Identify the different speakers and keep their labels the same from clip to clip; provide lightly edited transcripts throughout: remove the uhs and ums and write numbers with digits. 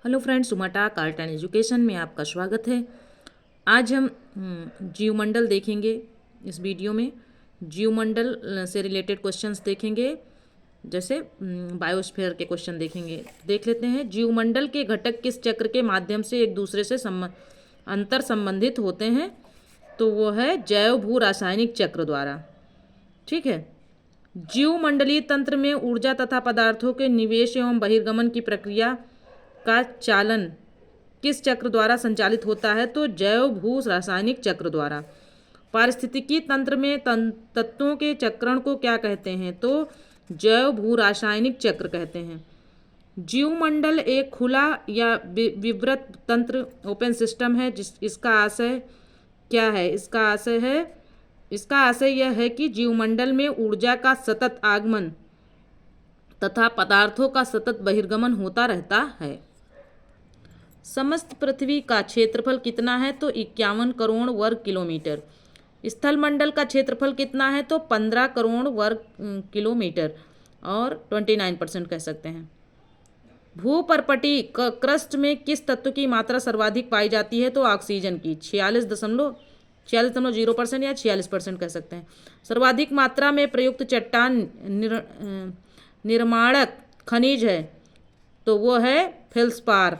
Speaker 1: Hello friends, Sumata art and education में आपका स्वागत है। आज हम जीवमंडल देखेंगे। इस वीडियो में जीवमंडल से रिलेटेड क्वेश्चंस देखेंगे, जैसे बायोस्फीयर के क्वेश्चन देखेंगे। देख लेते हैं, जीवमंडल के घटक किस चक्र के माध्यम से एक दूसरे से अंतर संबंधित होते हैं? तो वो है जैव भू रासायनिक चक्र द्वारा। ठीक है। जीवमंडलीय तंत्र में ऊर्जा तथा पदार्थों के निवेश एवं बहिर्गमन की प्रक्रिया का चालन किस चक्र द्वारा संचालित होता है? तो जैव भू रासायनिक चक्र द्वारा। पारिस्थितिकी तंत्र में तत्वों के चक्रण को क्या कहते हैं? तो जैव भू रासायनिक चक्र कहते हैं। जीवमंडल एक खुला या विवृत तंत्र ओपन सिस्टम है। इसका आशय क्या है? इसका आशय यह है कि जीवमंडल में ऊर्जा का सतत आगमन तथा पदार्थों का सतत बहिर्गमन होता रहता है। समस्त पृथ्वी का क्षेत्रफल कितना है? तो 51 करोड़ वर्ग किलोमीटर। स्थल मंडल का क्षेत्रफल कितना है? तो 15 करोड़ वर्ग किलोमीटर और 29% कह सकते हैं। भूपर्पटी क्रस्ट में किस तत्व की मात्रा सर्वाधिक पाई जाती है? तो ऑक्सीजन की 46.0% या 46% कह सकते हैं। सर्वाधिक मात्रा में प्रयुक्त चट्टान निर्माणक खनिज है, तो वो है फेल्सपार।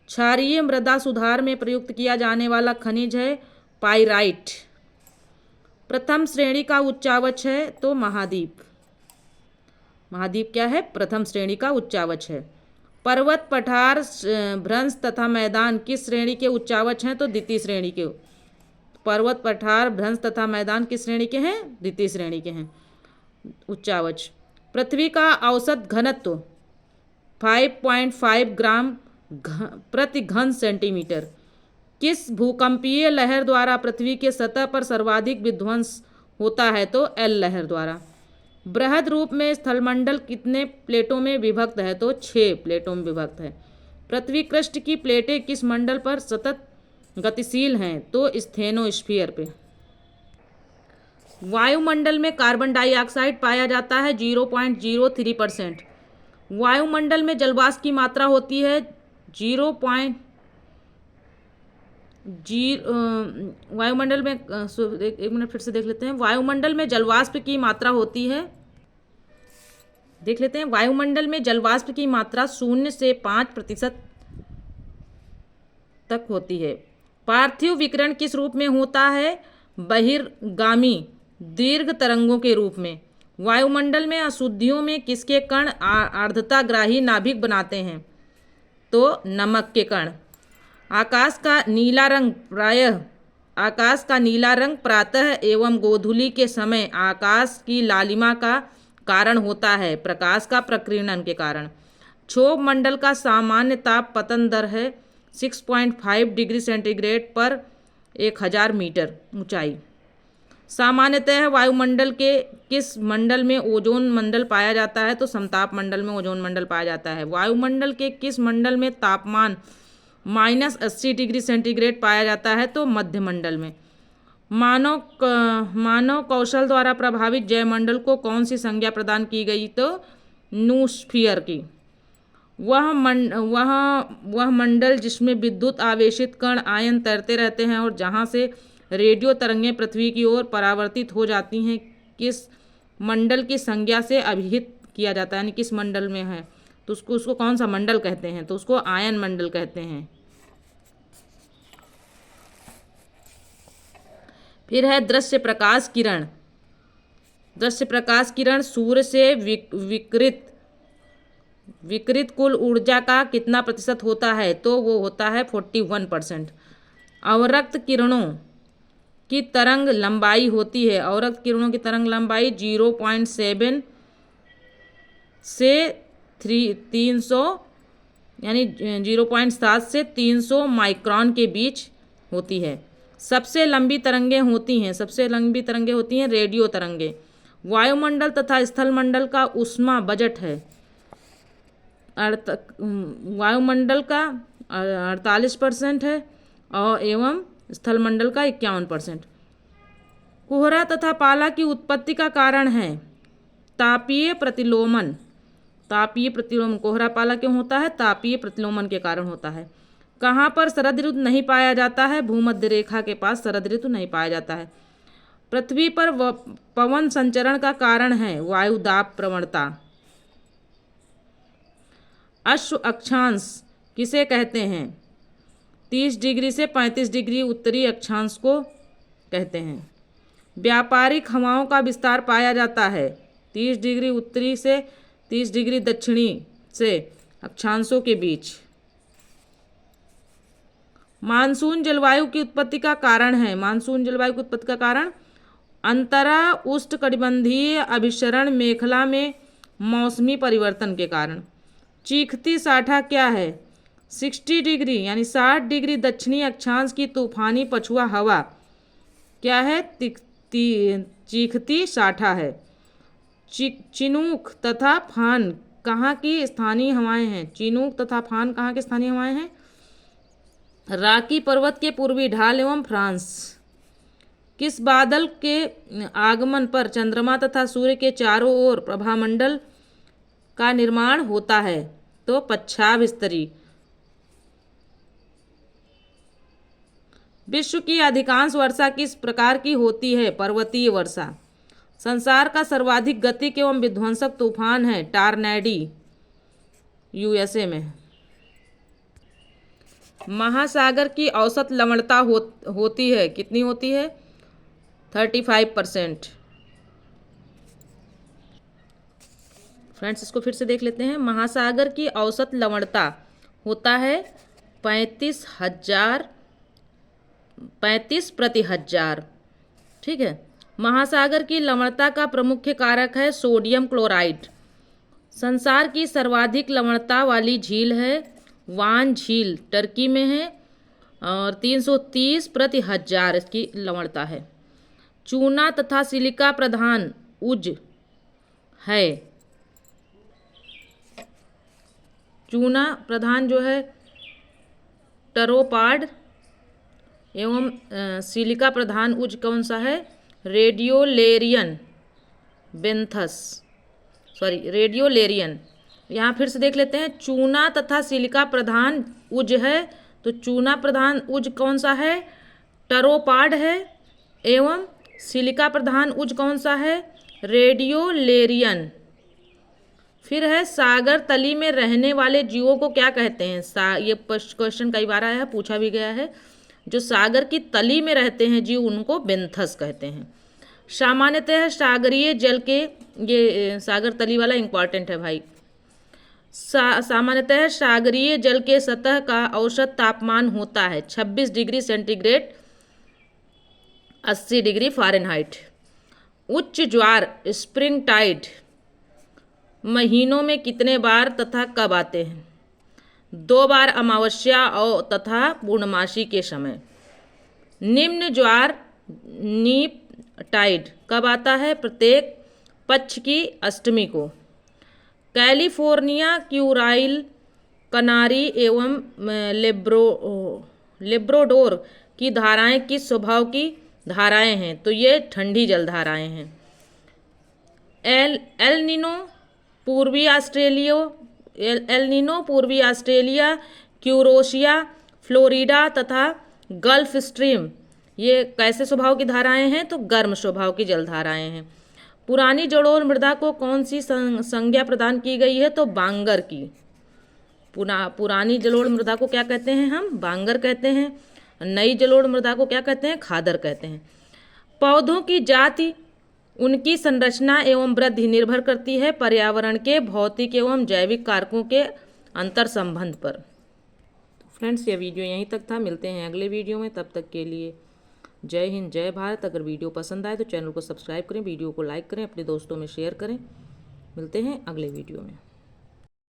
Speaker 1: क्षारीय मृदा सुधार में प्रयुक्त किया जाने वाला खनिज है पाइराइट। प्रथम श्रेणी का उच्चावच है तो महाद्वीप। महाद्वीप क्या है? प्रथम श्रेणी का उच्चावच है। पर्वत, पठार, भ्रंश तथा मैदान किस श्रेणी के उच्चावच हैं? तो द्वितीय श्रेणी के। पर्वत, पठार, भ्रंश तथा मैदान किस श्रेणी के हैं? द्वितीय श्रेणी के हैं उच्चावच। पृथ्वी का औसत घनत्व 5.5 ग्राम प्रति घन सेंटीमीटर। किस भूकंपीय लहर द्वारा पृथ्वी के सतह पर सर्वाधिक विध्वंस होता है? तो एल लहर द्वारा। बृहद रूप में स्थलमंडल कितने प्लेटों में विभक्त है? तो 6 प्लेटों में विभक्त है। पृथ्वी पृष्ठ की प्लेटें किस मंडल पर सतत गतिशील हैं? तो स्थेनोस्फीयर पे। वायुमंडल में कार्बन डाइऑक्साइड पाया जाता है 0.03%। वायुमंडल में जलवाष्प की मात्रा होती है वायुमंडल में एक मिनट फिर से देख लेते हैं। वायुमंडल में जलवाष्प की मात्रा होती है, देख लेते हैं। वायुमंडल में जलवाष्प की मात्रा 0 से 5% तक होती है। पार्थिव विकिरण किस रूप में होता है? बहिर्गामी दीर्घ तरंगों के रूप में। वायुमंडल में अशुद्धियों में किसके कण आर्द्रताग्राही नाभिक बनाते हैं? तो नमक के कण। आकाश का नीला रंग प्रातः एवं गोधूलि के समय आकाश की लालिमा का कारण होता है, प्रकाश का प्रकीर्णन के कारण। क्षोभ मंडल का सामान्य ताप पतन दर है 6.5 डिग्री सेंटीग्रेड पर 1000 मीटर ऊंचाई। सामान्यतः वायुमंडल के किस मंडल में ओजोन मंडल पाया जाता है? तो समताप मंडल में ओजोन मंडल पाया जाता है। वायुमंडल के किस मंडल में तापमान -80 डिग्री सेंटीग्रेड पाया जाता है? तो मध्य मंडल में। मानव कौशल द्वारा प्रभावित जैवमंडल को कौन सी संज्ञा प्रदान की गई? तो नूस्फीयर की। वह मंडल जिसमें विद्युत आवेशित कण आयन तैरते रहते हैं और जहाँ से रेडियो तरंगें पृथ्वी की ओर परावर्तित हो जाती हैं, किस मंडल की संज्ञा से अभिहित किया जाता है? यानी किस मंडल में है तो उसको कौन सा मंडल कहते हैं? तो उसको आयन मंडल कहते हैं। फिर है दृश्य प्रकाश किरण। दृश्य प्रकाश किरण सूर्य से विकिरित कुल ऊर्जा का कितना प्रतिशत होता है? तो वो होता है 41%। अवरक्त किरणों की तरंग लंबाई होती है, अवरक्त किरणों की तरंग लंबाई 0.7 से 300 यानी 0.7 से 300 माइक्रोन के बीच होती है। सबसे लंबी तरंगें होती हैं रेडियो तरंगें। वायुमंडल तथा स्थलमंडल का ऊष्मा बजट है वायुमंडल का 48% है और एवं स्थलमंडल का 51%। कोहरा तथा पाला की उत्पत्ति का कारण है तापीय प्रतिलोमन। तापीय प्रतिलोमन। कोहरा पाला क्यों होता है? तापीय प्रतिलोमन के कारण होता है। कहाँ पर शरद ऋतु नहीं पाया जाता है? भूमध्य रेखा के पास शरद ऋतु नहीं पाया जाता है। पृथ्वी पर पवन संचरण का कारण है वायु दाब प्रवणता। अश्व अक्षांश किसे कहते हैं? 30 डिग्री से 35 डिग्री उत्तरी अक्षांश को कहते हैं। व्यापारिक हवाओं का विस्तार पाया जाता है 30 डिग्री उत्तरी से 30 डिग्री दक्षिणी से अक्षांशों के बीच। मानसून जलवायु की उत्पत्ति का कारण है। मानसून जलवायु की उत्पत्ति का कारण अंतरा उष्णकटिबंधीय अभिसरण मेखला में मौसमी परिवर्तन के कारण। चीखती साठा क्या है? 60 डिग्री यानी 60 डिग्री दक्षिणी अक्षांश की तूफानी पछुआ हवा क्या है? चीखती साठा है। चिनूक तथा फान कहाँ की स्थानीय हवाएं हैं? चिनूक तथा फान कहाँ की स्थानीय हवाएं हैं? राकी पर्वत के पूर्वी ढाल एवं फ्रांस। किस बादल के आगमन पर चंद्रमा तथा सूर्य के चारों ओर प्रभामंडल का निर्माण होता है? तो पच्छाभ स्तरी। विश्व की अधिकांश वर्षा किस प्रकार की होती है? पर्वतीय वर्षा। संसार का सर्वाधिक गतिक एवं विध्वंसक तूफान है टॉर्नेडो, यूएसए में। महासागर की औसत लवणता होती है, कितनी होती है? 35%। फ्रेंड्स, इसको फिर से देख लेते हैं। महासागर की औसत लवणता होता है 35 प्रति हजार। ठीक है। महासागर की लवणता का प्रमुख कारक है सोडियम क्लोराइड। संसार की सर्वाधिक लवणता वाली झील है वान झील, टर्की में है और 330 प्रति हजार इसकी लवणता है। चूना तथा सिलिका प्रधान उज है। चूना प्रधान जो है टरोपाड एवं सिलिका प्रधान उज कौन सा है? रेडियोलेरियन रेडियोलेरियन। यहाँ फिर से देख लेते हैं। चूना तथा सिलिका प्रधान उज है, तो चूना प्रधान उज कौन सा है? टरोपाड है। एवं सिलिका प्रधान उज कौन सा है? रेडियोलेरियन। फिर है सागर तली में रहने वाले जीवों को क्या कहते हैं? ये क्वेश्चन कई बार आया है, पूछा भी गया है। जो सागर की तली में रहते हैं जीव उनको बेंथस कहते हैं। सामान्यतः सागरीय जल के, ये सागर तली वाला इंपॉर्टेंट है भाई। सामान्यतः सागरीय जल के सतह का औसत तापमान होता है 26 डिग्री सेंटीग्रेड 80 डिग्री फ़ारेनहाइट। उच्च ज्वार स्प्रिंग टाइड महीनों में कितने बार तथा कब आते हैं? 2 बार अमावस्या और तथा पूर्णमासी के समय। निम्न ज्वार नीप टाइड कब आता है? प्रत्येक पक्ष की अष्टमी को। कैलिफोर्निया, क्यूराइल, कनारी एवं लेब्राडोर की धाराएं किस स्वभाव की धाराएं हैं? तो ये ठंडी जलधाराएं हैं। एल नीनो पूर्वी ऑस्ट्रेलिया, क्यूरोशिया, फ्लोरिडा तथा गल्फ स्ट्रीम ये कैसे स्वभाव की धाराएं हैं? तो गर्म स्वभाव की जलधाराएं हैं। पुरानी जलोढ़ मृदा को कौन सी संज्ञा प्रदान की गई है? तो बांगर की। पुरानी जलोढ़ मृदा को क्या कहते हैं हम? बांगर कहते हैं। नई जलोढ़ मृदा को क्या कहते हैं? खादर कहते हैं। पौधों की जाति, उनकी संरचना एवं वृद्धि निर्भर करती है पर्यावरण के भौतिक एवं जैविक कारकों के अंतर संबंध पर। फ्रेंड्स, यह वीडियो यहीं तक था। मिलते हैं अगले वीडियो में, तब तक के लिए जय हिंद, जय भारत। अगर वीडियो पसंद आए तो चैनल को सब्सक्राइब करें, वीडियो को लाइक करें, अपने दोस्तों में शेयर करें। मिलते हैं अगले वीडियो में।